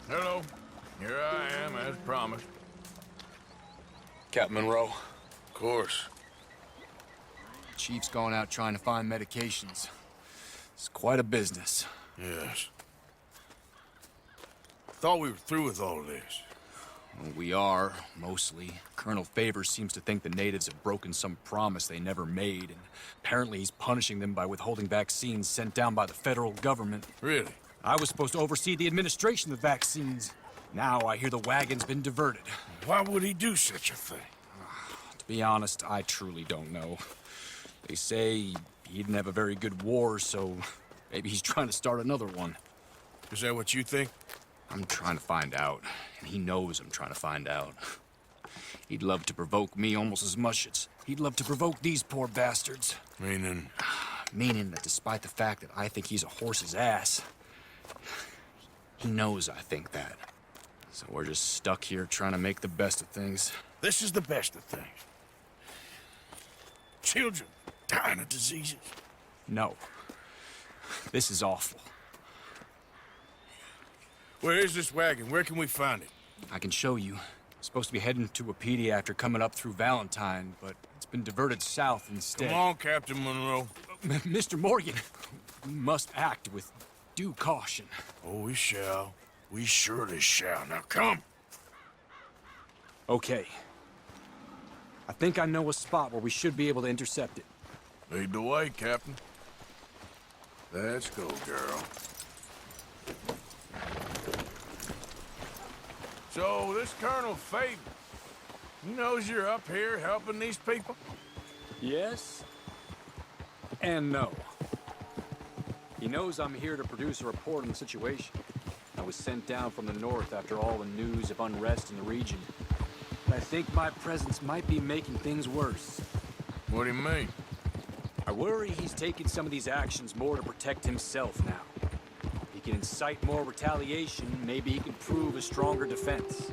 Hello. Here I am, as promised. Captain Monroe. Of course. Chief's gone out trying to find medications. It's quite a business. Yes. Thought we were through with all of this. Well, we are, mostly. Colonel Favors seems to think the natives have broken some promise they never made, and apparently he's punishing them by withholding vaccines sent down by the federal government. Really? I was supposed to oversee the administration of the vaccines. Now I hear the wagon's been diverted. Why would he do such a thing? To be honest, I truly don't know. They say he didn't have a very good war, so maybe he's trying to start another one. Is that what you think? I'm trying to find out, and he knows I'm trying to find out. He'd love to provoke me almost as much as he'd love to provoke these poor bastards. Meaning? Meaning that despite the fact that I think he's a horse's ass, he knows I think that. So we're just stuck here trying to make the best of things. This is the best of things. Children dying of diseases. No. This is awful. Where is this wagon? Where can we find it? I can show you. Supposed to be heading to Wapiti after coming up through Valentine, but it's been diverted south instead. Come on, Captain Monroe. Mr. Morgan, we must act with due caution. Oh, we shall. We surely shall. Now come. Okay. I think I know a spot where we should be able to intercept it. Lead the way, Captain. Let's go, girl. So, this Colonel Favors, he knows you're up here helping these people? Yes. And no. He knows I'm here to produce a report on the situation. I was sent down from the north after all the news of unrest in the region. But I think my presence might be making things worse. What do you mean? I worry he's taking some of these actions more to protect himself now. If he can incite more retaliation, maybe he can prove a stronger defense.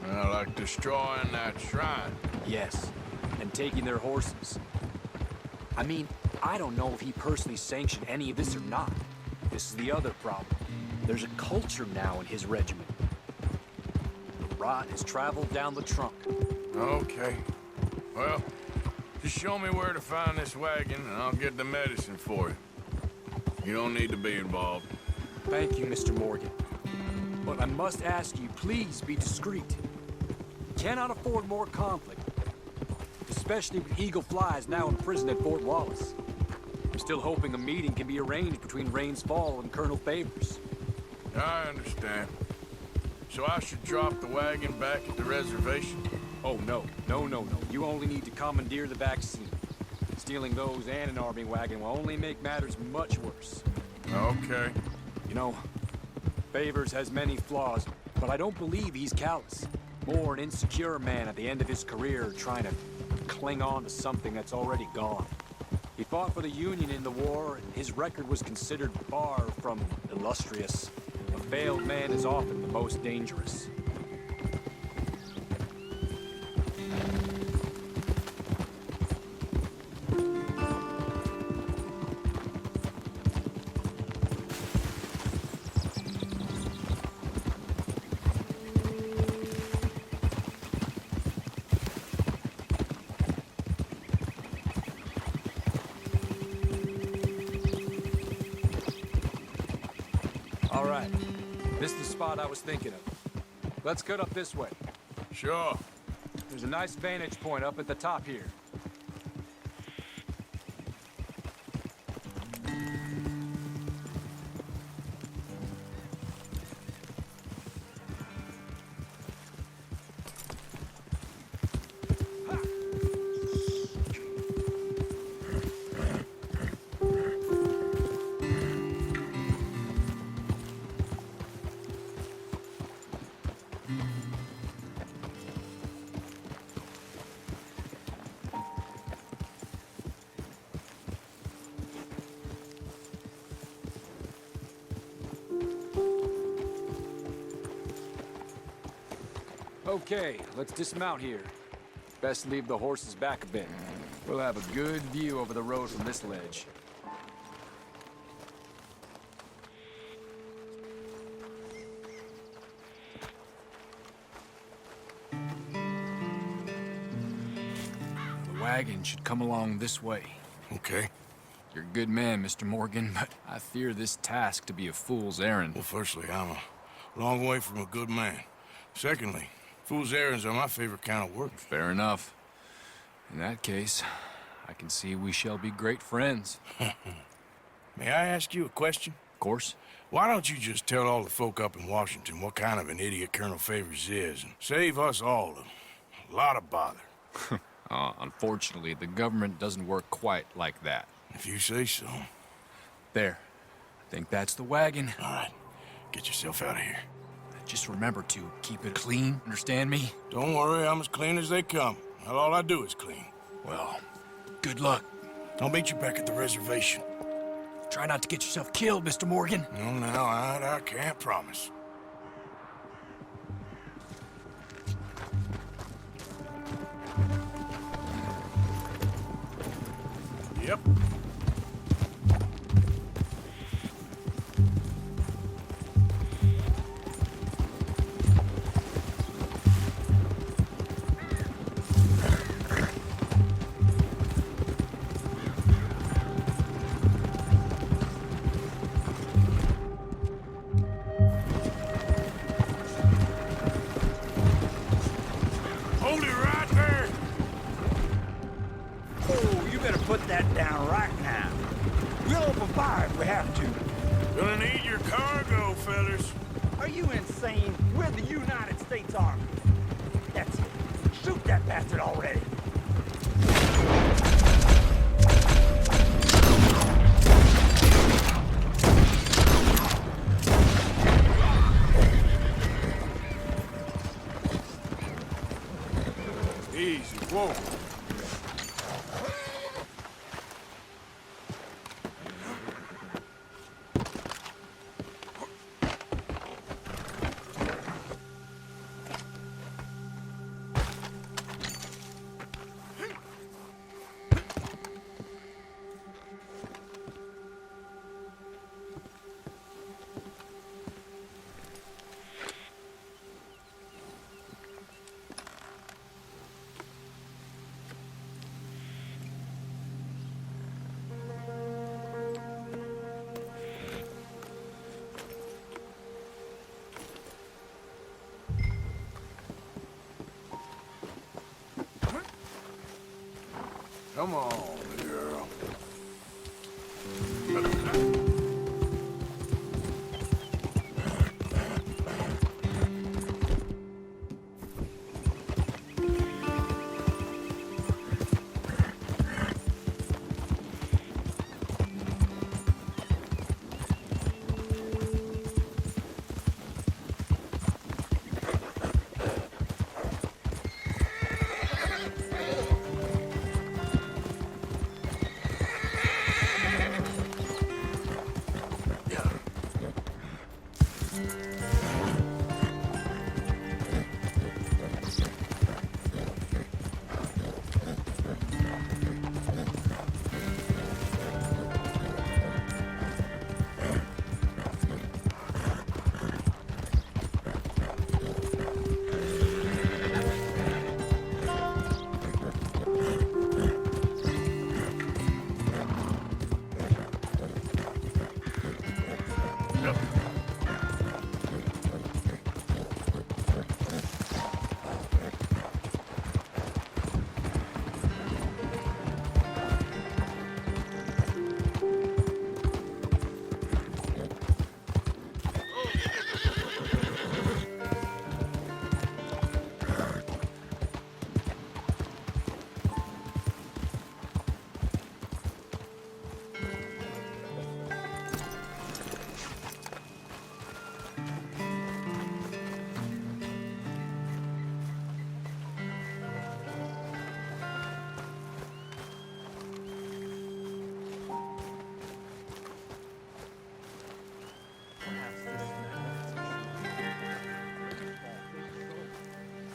Well, like destroying that shrine. Yes, and taking their horses. I mean, I don't know if he personally sanctioned any of this or not. This is the other problem. There's a culture now in his regiment. The rot has traveled down the trunk. Okay. Well, just show me where to find this wagon, and I'll get the medicine for you. You don't need to be involved. Thank you, Mr. Morgan. But I must ask you, please be discreet. Cannot afford more conflict. Especially with Eagle Flies now in prison at Fort Wallace. I'm still hoping a meeting can be arranged between Rains Fall and Colonel Favors. I understand. So I should drop the wagon back at the reservation? Oh, no. No. You only need to commandeer the vaccine. Stealing those and an army wagon will only make matters much worse. Okay. You know, Favors has many flaws, but I don't believe he's callous. More an insecure man at the end of his career trying to cling on to something that's already gone. He fought for the Union in the war, and his record was considered far from illustrious. A failed man is often the most dangerous. All right. This is the spot I was thinking of. Let's cut up this way. Sure. There's a nice vantage point up at the top here. Okay, let's dismount here. Best leave the horses back a bit. We'll have a good view over the road from this ledge. wagon should come along this way. Okay. You're a good man, Mr. Morgan, but I fear this task to be a fool's errand. Well, firstly, I'm a long way from a good man. Secondly, fool's errands are my favorite kind of work. Fair enough. In that case, I can see we shall be great friends. May I ask you a question? Of course. Why don't you just tell all the folk up in Washington what kind of an idiot Colonel Favors is and save us all a lot of bother? Unfortunately, the government doesn't work quite like that. If you say so. There. I think that's the wagon. All right. Get yourself out of here. Just remember to keep it clean, understand me? Don't worry, I'm as clean as they come. Well, all I do is clean. Well, good luck. I'll meet you back at the reservation. Try not to get yourself killed, Mr. Morgan. No, now, I can't promise. Yep. Hold it right there! Oh, you better put that down right now. We'll open fire if we have to. Gonna need your cargo, fellas. Are you insane? We're the United States Army. That's it. Shoot that bastard already. Easy, whoa. Come on, girl.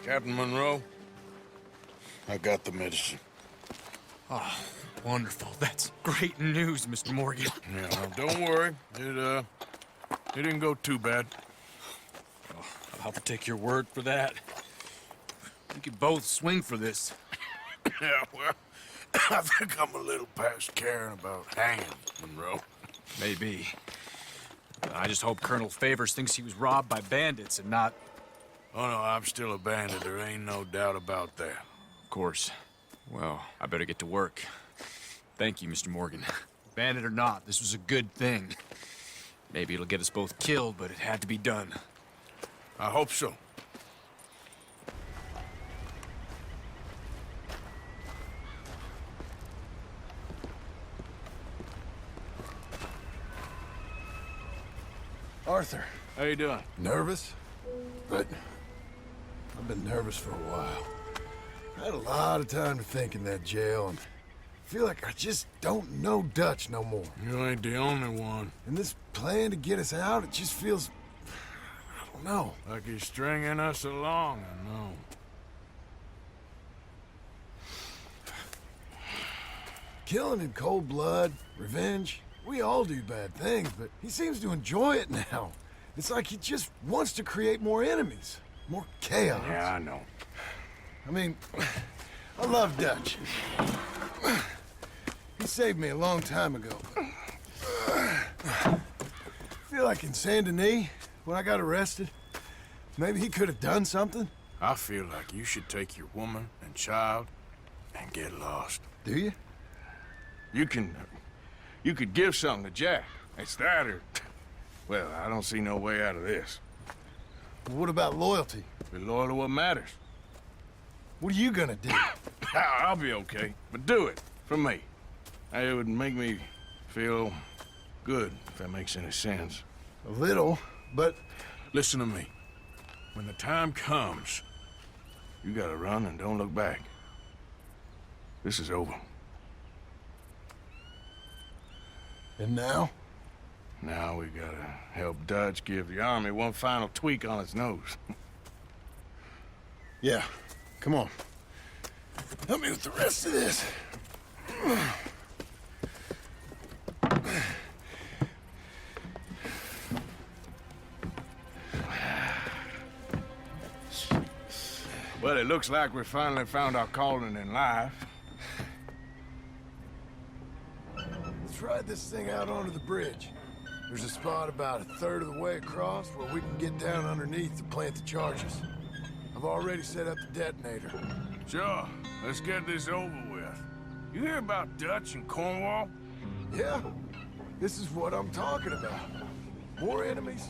Captain Monroe, I got the medicine. Oh, wonderful. That's great news, Mr. Morgan. Yeah, well, don't worry. It didn't go too bad. Oh, I'll take your word for that. We could both swing for this. Yeah, well, I think I'm a little past caring about hanging, Monroe. Maybe. I just hope Colonel Favors thinks he was robbed by bandits and not... Oh, no, I'm still a bandit. There ain't no doubt about that. Of course. Well, I better get to work. Thank you, Mr. Morgan. Bandit or not, this was a good thing. Maybe it'll get us both killed, but it had to be done. I hope so. Arthur, How you doing? nervous? But I've been nervous for a while. I had a lot of time to think in that jail, and I feel like I just don't know Dutch no more. You ain't the only one. And this plan to get us out, it just feels... I don't know. Like he's stringing us along, I know. Killing in cold blood, revenge, we all do bad things, but he seems to enjoy it now. It's like he just wants to create more enemies, more chaos. Yeah, I know. I mean, I love Dutch. He saved me a long time ago. I feel like in Saint Denis, when I got arrested, maybe he could have done something. I feel like you should take your woman and child and get lost. Do you? You could give something to Jack. It's that or... Well, I don't see no way out of this. Well, what about loyalty? Be loyal to what matters. What are you gonna do? I'll be okay, but do it for me. It would make me feel good, if that makes any sense. A little, but... Listen to me. When the time comes, you gotta run and don't look back. This is over. And now? Now we gotta help Dutch give the army one final tweak on its nose. Yeah, come on. Help me with the rest of this. Well, it looks like we finally found our calling in life. Let's ride this thing out onto the bridge. There's a spot about a third of the way across where we can get down underneath to plant the charges. I've already set up the detonator. Sure, let's get this over with. You hear about Dutch and Cornwall? Yeah, this is what I'm talking about. More enemies,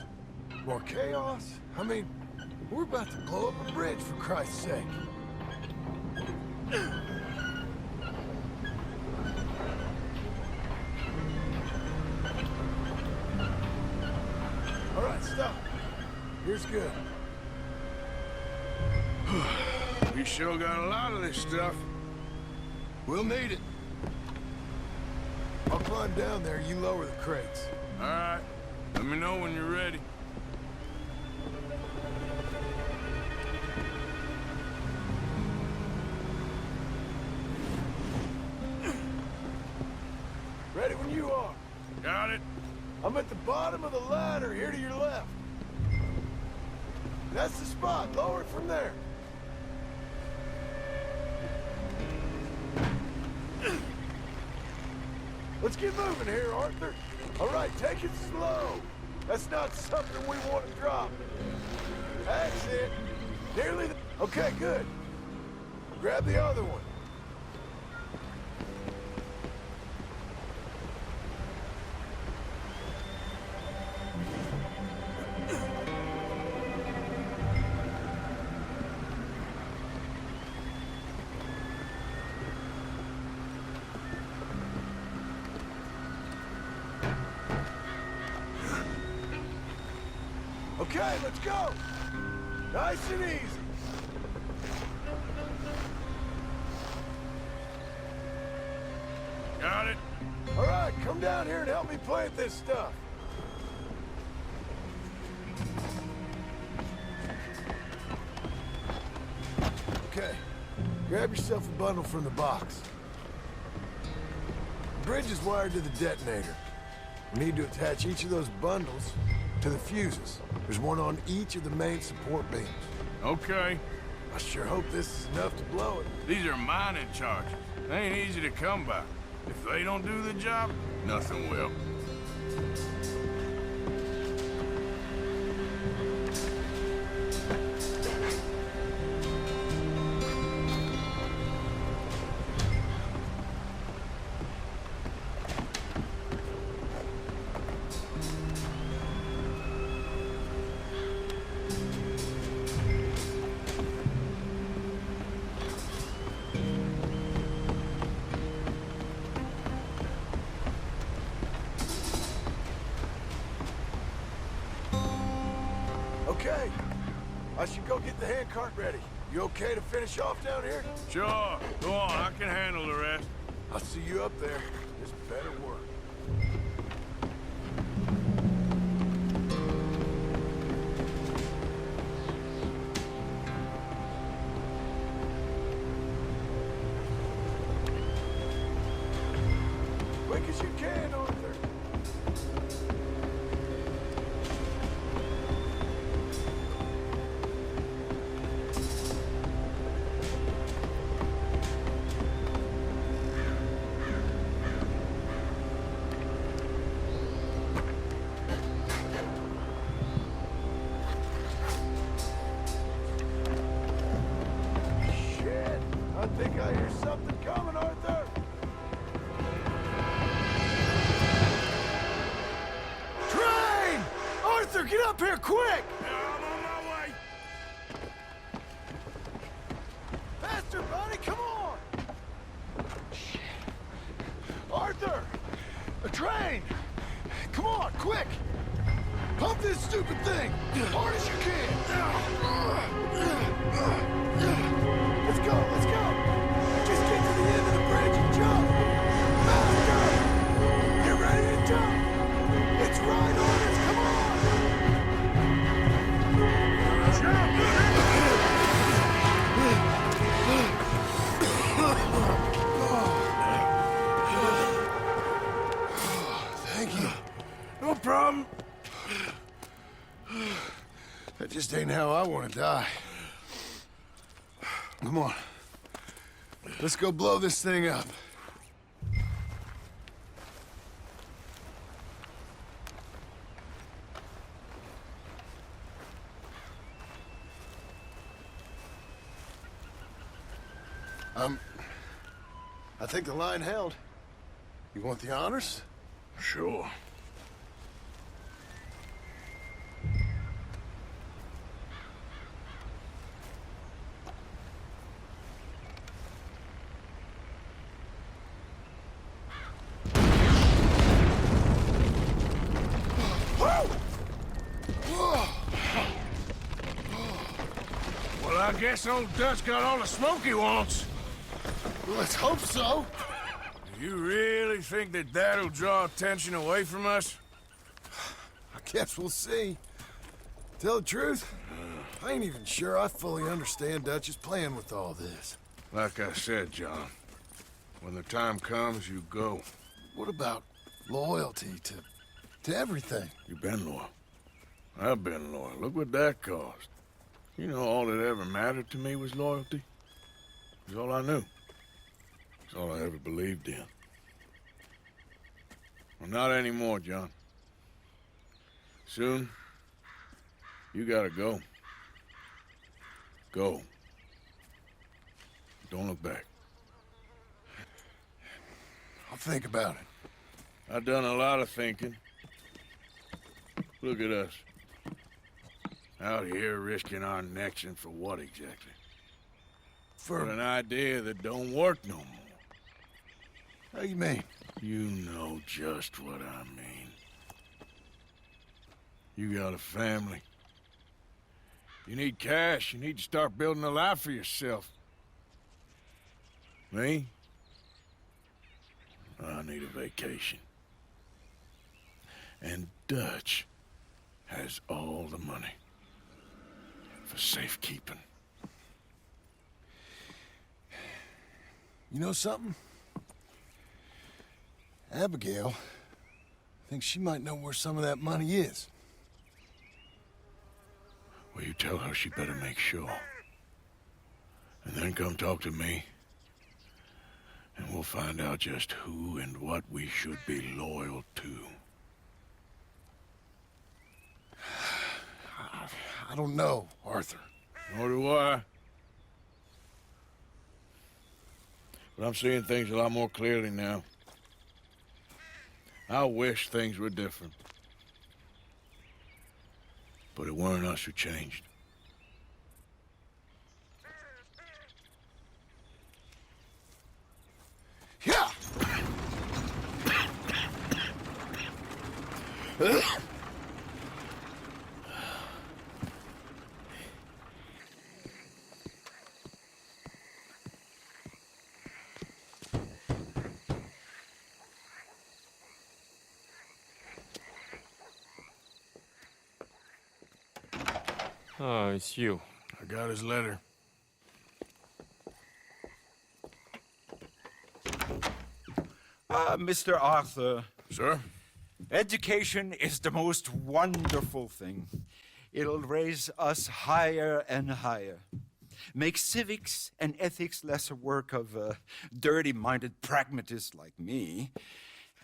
more chaos. I mean, we're about to blow up a bridge, for Christ's sake. All right, stop. Here's good. We sure got a lot of this stuff. We'll need it. I'll climb down there, you lower the crates. All right, let me know when you're ready. Ready when you are. Got it? I'm at the bottom of the ladder, here to your left. That's the spot. Lower it from there. Let's get moving here, Arthur. All right, take it slow. That's not something we want to drop. That's it. Nearly the... Okay, good. Grab the other one. Okay, let's go. Nice and easy. Got it? All right, come down here and help me plant this stuff. Okay, grab yourself a bundle from the box. The bridge is wired to the detonator. We need to attach each of those bundles to the fuses. There's one on each of the main support beams. Okay. I sure hope this is enough to blow it. These are mining charges. They ain't easy to come by. If they don't do the job, nothing will. Okay. I should go get the handcart ready. You okay to finish off down here? Sure. Go on, I can handle the rest. I'll see you up there. This better work. Quick as you can, Arthur. Shit! I think I hear something coming, Arthur! Train! Arthur, get up here quick! I'm on my way. Faster, buddy, come on! Shit. Arthur! A train! Come on, quick! Pump this stupid thing! Hard as you can! Let's go, let's go! Just get to the end of the bridge and jump! Faster! Get ready to jump! It's ride orders, come on! Thank you. No problem. That just ain't how I want to die. Come on. Let's go blow this thing up. I think the line held. You want the honors? Sure. Well, I guess old Dutch got all the smoke he wants. Let's hope so. Do you really think that that'll draw attention away from us? I guess we'll see. Tell the truth, I ain't even sure I fully understand Dutch's plan with all this. Like I said, John, when the time comes, you go. What about loyalty to everything? You've been loyal. I've been loyal. Look what that cost. You know, all that ever mattered to me was loyalty. It's all I knew. It's all I ever believed in. Well, not anymore, John. Soon, you gotta go. Go. Don't look back. I'll think about it. I've done a lot of thinking. Look at us. Out here risking our necks, and for what exactly? For an idea that don't work no more. How you mean? You know just what I mean. You got a family. You need cash. You need to start building a life for yourself. Me? I need a vacation. And Dutch has all the money for safekeeping. You know something? Abigail thinks she might know where some of that money is. Well, you tell her she better make sure. And then come talk to me. And we'll find out just who and what we should be loyal to. I don't know, Arthur. Nor do I. But I'm seeing things a lot more clearly now. I wish things were different. But it weren't us who changed. Yeah! Oh, it's you. I got his letter. Mr. Arthur, Sir? education is the most wonderful thing. It'll raise us higher and higher. Make civics and ethics less a work of dirty-minded pragmatists like me,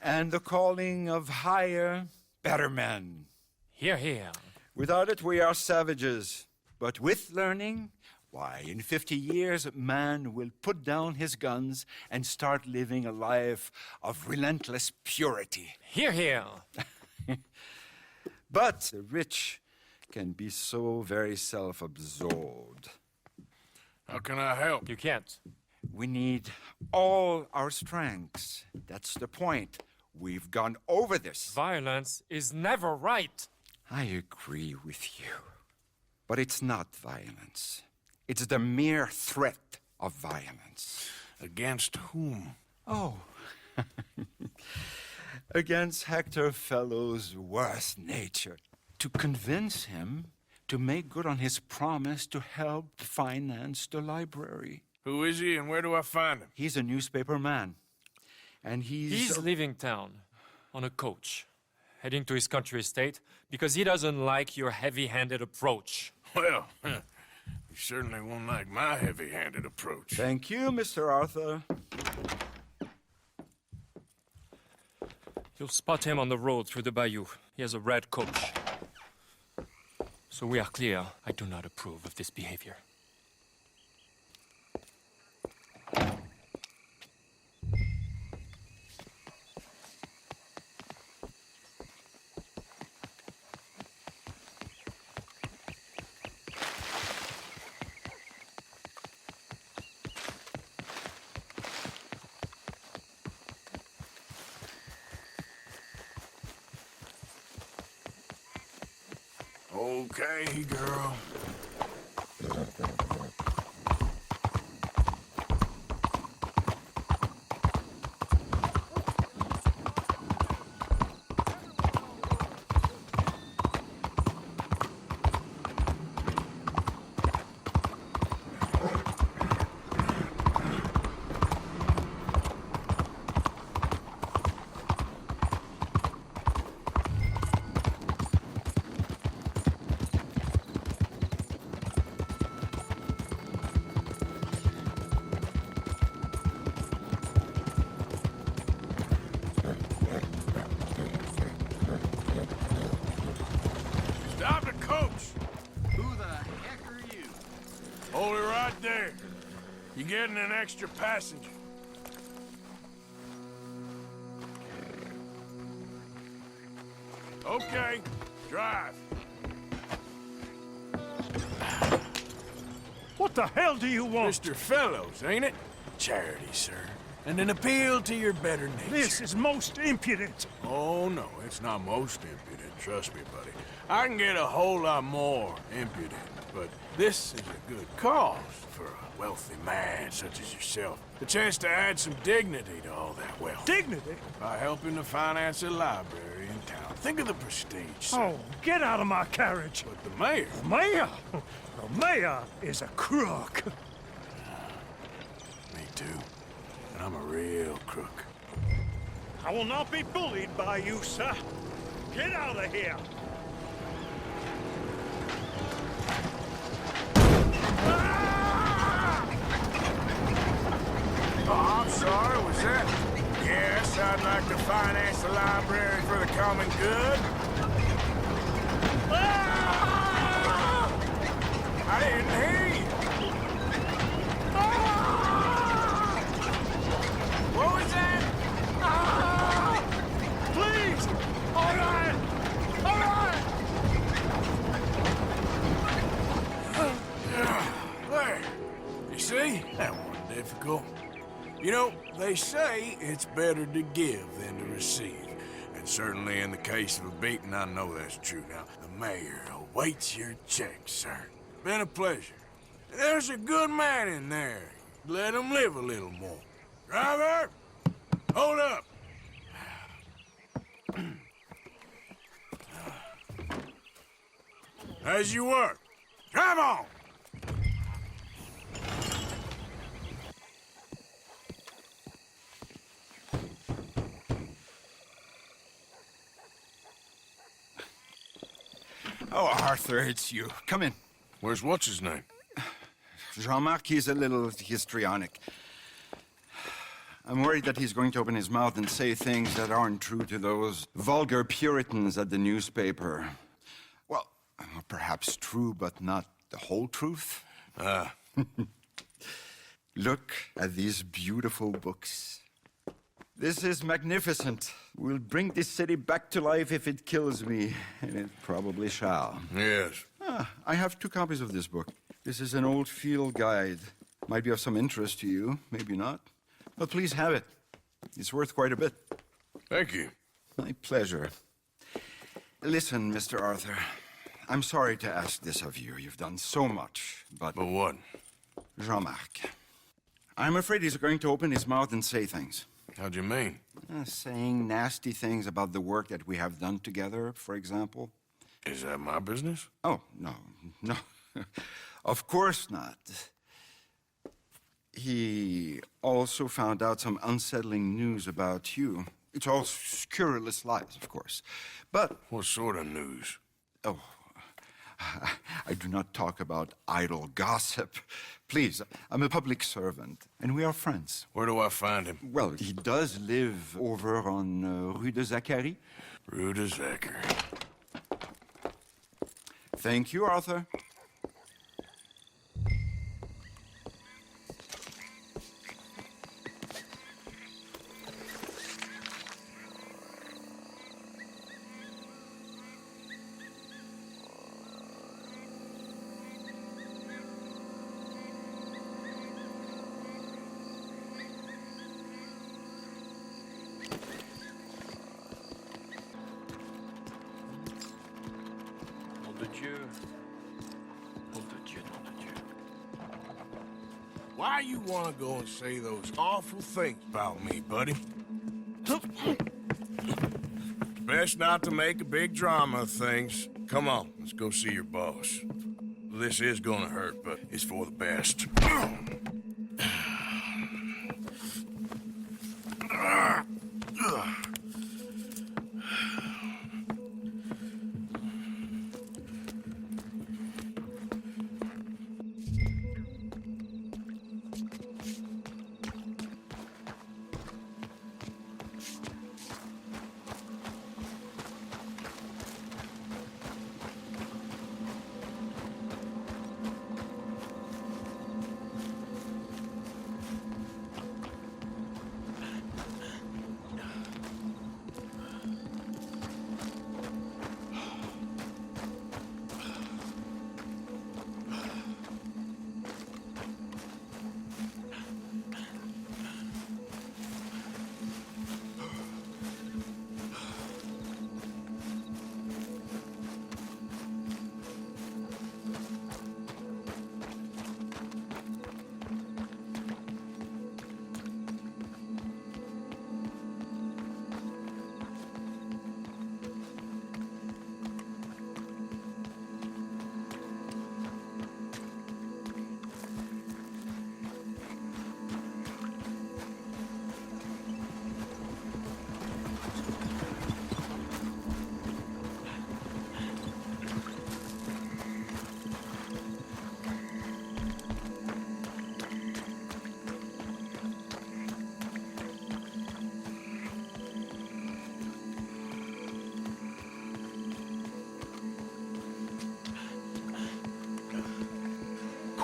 and the calling of higher, better men. Here, here. Without it, we are savages. But with learning, why, in 50 years, man will put down his guns and start living a life of relentless purity. Here, here. But the rich can be so very self-absorbed. How can I help? You can't. We need all our strengths. That's the point. We've gone over this. Violence is never right. I agree with you. But it's not violence. It's the mere threat of violence. Against whom? Oh. Against Hector Fellow's worst nature. To convince him to make good on his promise to help finance the library. Who is he and where do I find him? He's a newspaper man. And He's leaving town on a coach, heading to his country estate because he doesn't like your heavy-handed approach. Well, you certainly won't like my heavy-handed approach. Thank you, Mr. Arthur. You'll spot him on the road through the bayou. He has a red coach. So we are clear, I do not approve of this behavior. Okay, girl. Stop the coach! Who the heck are you? Hold it right there. You're getting an extra passenger. Okay, drive. What the hell do you want? Mr. Fellows, ain't it? Charity, sir. And an appeal to your better nature. This is most impudent. Oh, no, it's not most impudent. Trust me, buddy. I can get a whole lot more impudent, but this is a good cause for a wealthy man such as yourself. The chance to add some dignity to all that wealth. Dignity? By helping to finance a library in town. Think of the prestige, sir. Oh, get out of my carriage. But the mayor... Mayor? The mayor is a crook. Me too. And I'm a real crook. I will not be bullied by you, sir. Get out of here. Ah! finance the library for the common good? Ah! I didn't hear you. Ah! What was that? Ah! Please! All right! All right! There. You see? That wasn't difficult. You know, they say it's better to give than to receive. And certainly in the case of a beating, I know that's true. Now, the mayor awaits your check, sir. Been a pleasure. There's a good man in there. Let him live a little more. Driver! Hold up! As you were. Drive on! Oh, Arthur, it's you. Come in. Where's what's-his-name? Jean-Marc, he's a little histrionic. I'm worried that he's going to open his mouth and say things that aren't true to those vulgar Puritans at the newspaper. Well, perhaps true, but not the whole truth. Look at these beautiful books. This is magnificent. We'll bring this city back to life if it kills me, and it probably shall. Yes. I have 2 copies of this book. This is an old field guide. Might be of some interest to you, maybe not. But please have it. It's worth quite a bit. Thank you. My pleasure. Listen, Mr. Arthur, I'm sorry to ask this of you. You've done so much, but... But what? Jean-Marc, I'm afraid he's going to open his mouth and say things. How'd you mean? Saying nasty things about the work that we have done together, for example. Is that my business? Oh, no. Of course not. He also found out some unsettling news about you. It's all scurrilous lies, of course. But... What sort of news? Oh, I do not talk about idle gossip. Please, I'm a public servant, and we are friends. Where do I find him? Well, he does live over on Rue de Zachary. Rue de Zachary. Thank you, Arthur. Why you wanna go and say those awful things about me, buddy? Best not to make a big drama of things. Come on, let's go see your boss. This is gonna hurt, but it's for the best.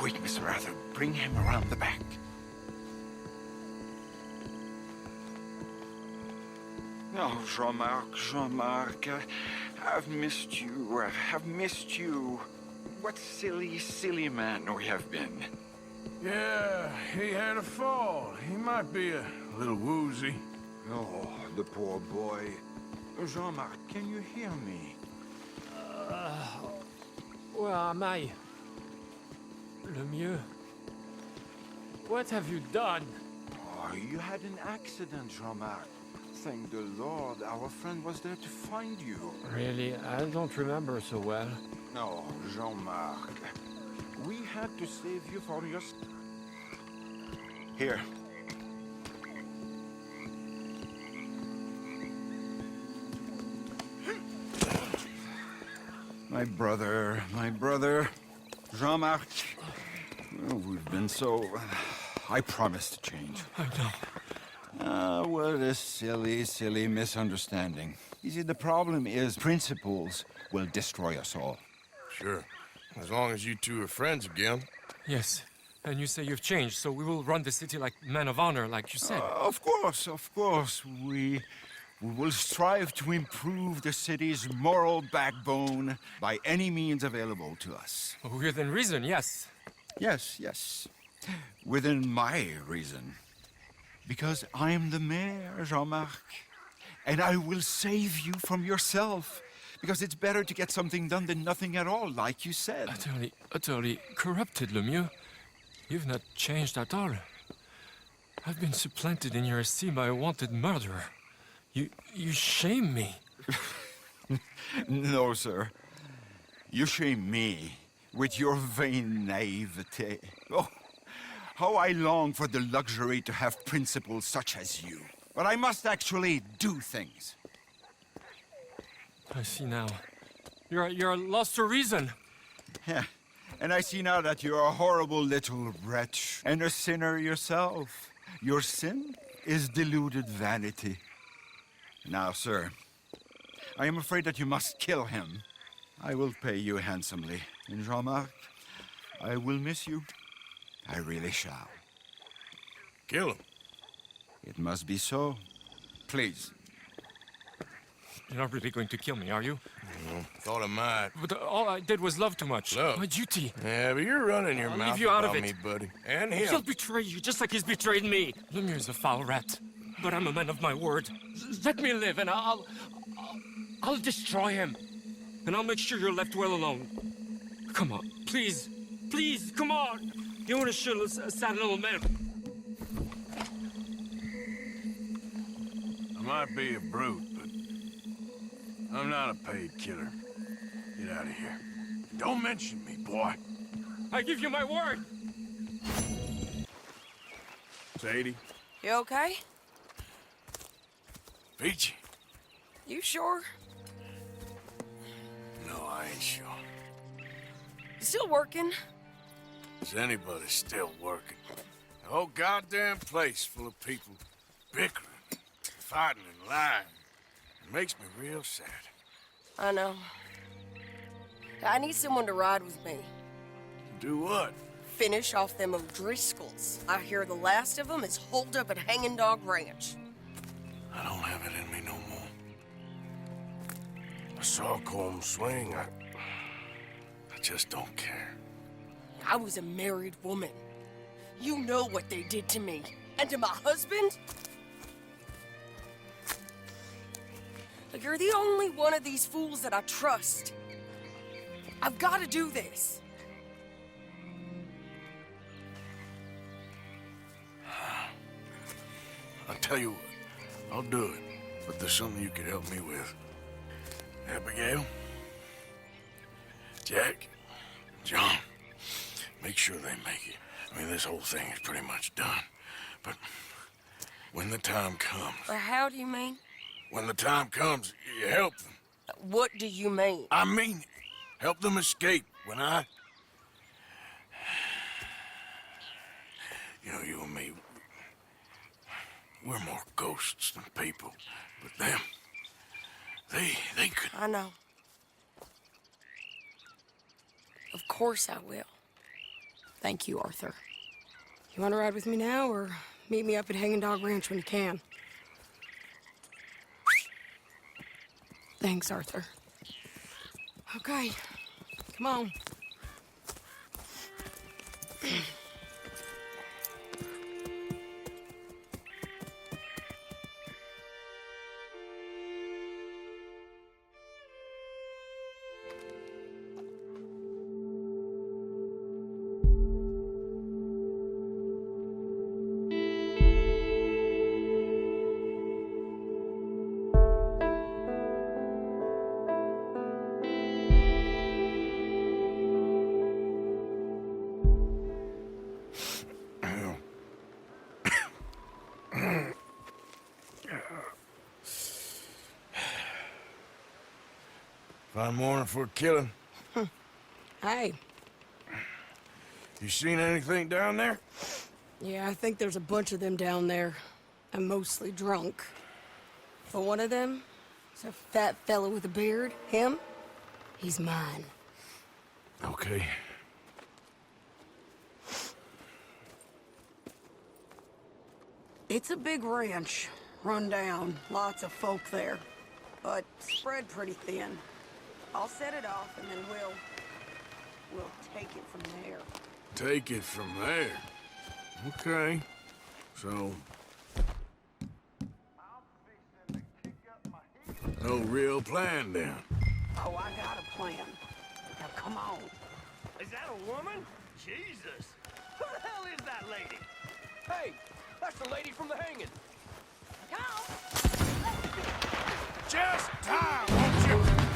Quick, Mr. Arthur, bring him around the back. Oh, Jean-Marc, I've missed you. I've missed you. What silly, silly man we have been. Yeah, he had a fall. He might be a little woozy. Oh, the poor boy. Jean-Marc, can you hear me? Where am I? Lemieux? What have you done? Oh, you had an accident, Jean-Marc. Thank the Lord, our friend was there to find you. Really? I don't remember so well. No, Jean-Marc. We had to save you for your... Here. My brother, Jean-Marc. Oh, we've been so... I promise to change. I know. What a silly, silly misunderstanding. You see, the problem is principles will destroy us all. Sure. As long as you two are friends again. Yes. And you say you've changed, so we will run the city like men of honor, like you said. Of course. We will strive to improve the city's moral backbone by any means available to us. Within reason, yes. Yes. Within my reason. Because I'm the mayor, Jean-Marc. And I will save you from yourself. Because it's better to get something done than nothing at all, like you said. Utterly corrupted, Lemieux. You've not changed at all. I've been supplanted in your esteem by a wanted murderer. You shame me. No, sir. You shame me with your vain naivete. Oh, how I long for the luxury to have principles such as you. But I must actually do things. I see now. You're lost to reason. Yeah. And I see now that you're a horrible little wretch and a sinner yourself. Your sin is deluded vanity. Now, sir, I am afraid that you must kill him. I will pay you handsomely. And Jean-Marc, I will miss you. I really shall. Kill him. It must be so. Please. You're not really going to kill me, are you? Thought I might. But all I did was love too much. Love? My duty. Yeah, but you're running your I'll mouth leave you out of about it. me, buddy. And him. He'll betray you just like he's betrayed me. Lemieux's a foul rat. But I'm a man of my word. Let me live and I'll destroy him. And I'll make sure you're left well alone. Come on, please. Please, come on. You want to shoot a sad little man. I might be a brute, but I'm not a paid killer. Get out of here. Don't mention me, boy. I give you my word. Sadie? You okay? Peachy? You sure? No, I ain't sure. Still working? Is anybody still working? The whole goddamn place full of people bickering, fighting and lying. It makes me real sad. I know. I need someone to ride with me. Do what? Finish off them O'Driscolls. I hear the last of them is holed up at Hanging Dog Ranch. I don't have it in me no more. I saw Colm swing. I just don't care. I was a married woman. You know what they did to me. And to my husband? Like, you're the only one of these fools that I trust. I've got to do this. I'll tell you what, I'll do it. But there's something you could help me with. Abigail? Jack? John? Make sure they make it. I mean, this whole thing is pretty much done. But when the time comes... How do you mean? When the time comes, you help them. What do you mean? I mean, help them escape. When I... You know, you and me, we're more ghosts than people. But them, they could... I know. Of course I will. Thank you, Arthur. You want to ride with me now, or meet me up at Hanging Dog Ranch when you can? Thanks, Arthur. Okay, come on. Fine morning for a killing. Hey. You seen anything down there? Yeah, I think there's a bunch of them down there. I'm mostly drunk. But one of them is a fat fella with a beard. Him? He's mine. Okay. It's a big ranch. Run down. Lots of folk there. But spread pretty thin. I'll set it off and then we'll take it from there. Take it from there. Okay. So... no real plan then. Oh, I got a plan. Now come on. Is that a woman? Jesus. Who the hell is that lady? Hey, that's the lady from the hanging. Just time, won't you?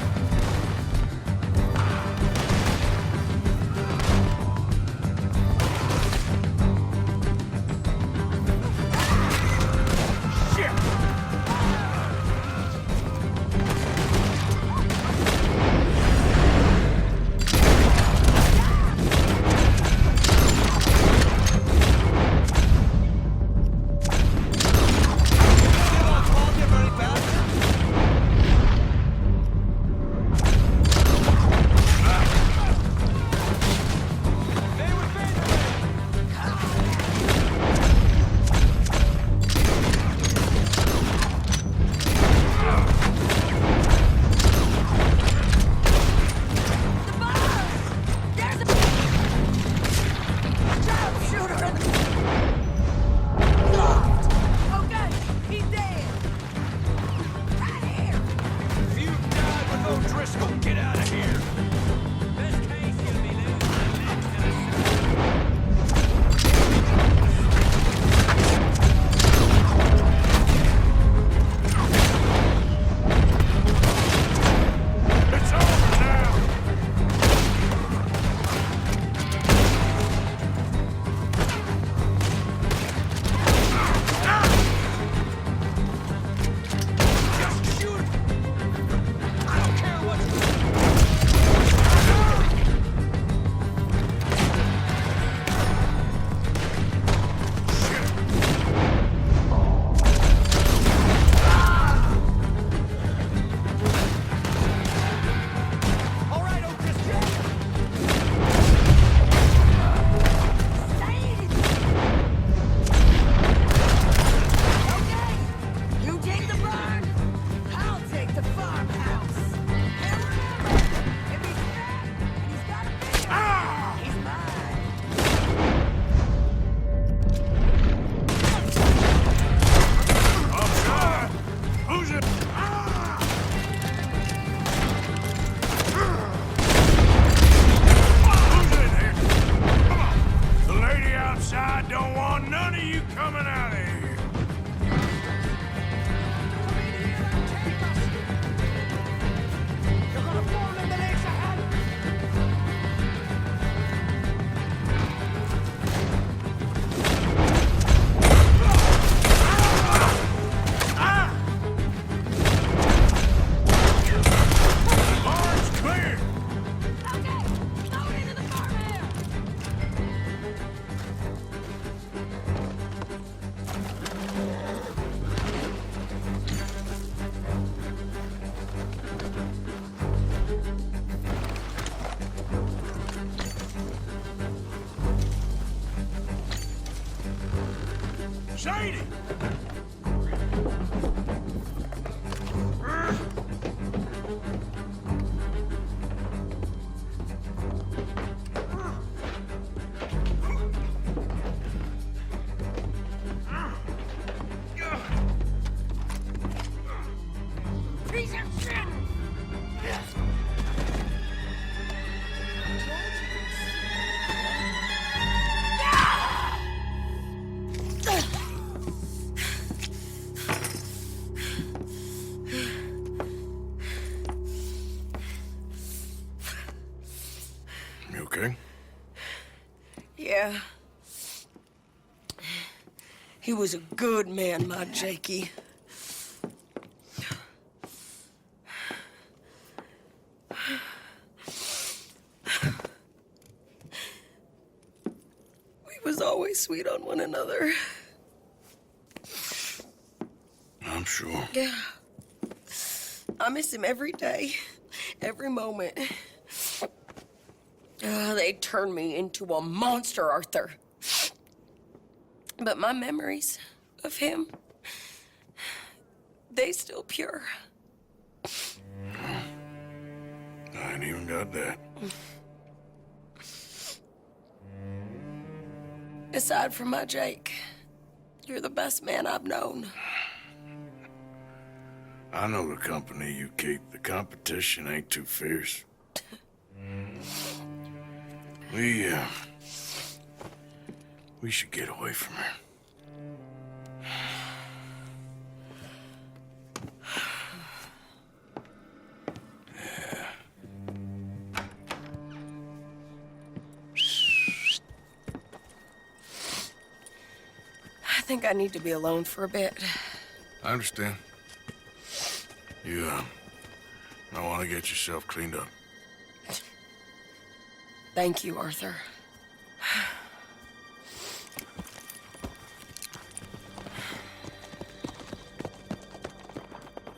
Shady! Piece of shit! You okay? Yeah. He was a good man, my Jakey. We was always sweet on one another. I'm sure. Yeah. I miss him every day, every moment. They turned me into a monster, Arthur. But my memories of him, they still pure. I ain't even got that. Aside from my Jake, you're the best man I've known. I know the company you keep. The competition ain't too fierce. We should get away from her. I think I need to be alone for a bit. I understand. You, I want to get yourself cleaned up. Thank you, Arthur.